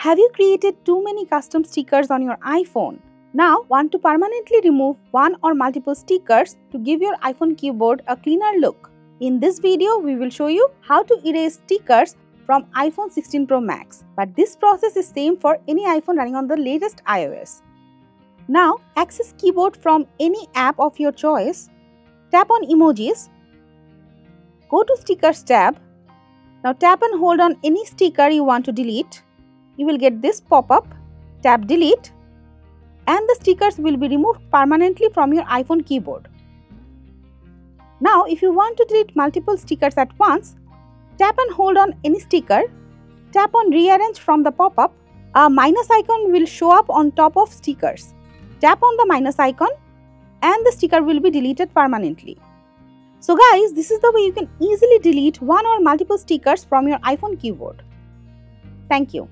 Have you created too many custom stickers on your iPhone? Now want to permanently remove one or multiple stickers to give your iPhone keyboard a cleaner look? In this video, we will show you how to erase stickers from iPhone 16 Pro Max. But this process is same for any iPhone running on the latest iOS. Now access keyboard from any app of your choice. Tap on emojis. Go to stickers tab. Now tap and hold on any sticker you want to delete. You will get this pop-up. Tap delete and the stickers will be removed permanently from your iPhone keyboard. Now if you want to delete multiple stickers at once, tap and hold on any sticker. Tap on rearrange from the pop-up. A minus icon will show up on top of stickers. Tap on the minus icon and the sticker will be deleted permanently. So guys, this is the way you can easily delete one or multiple stickers from your iPhone keyboard. Thank you.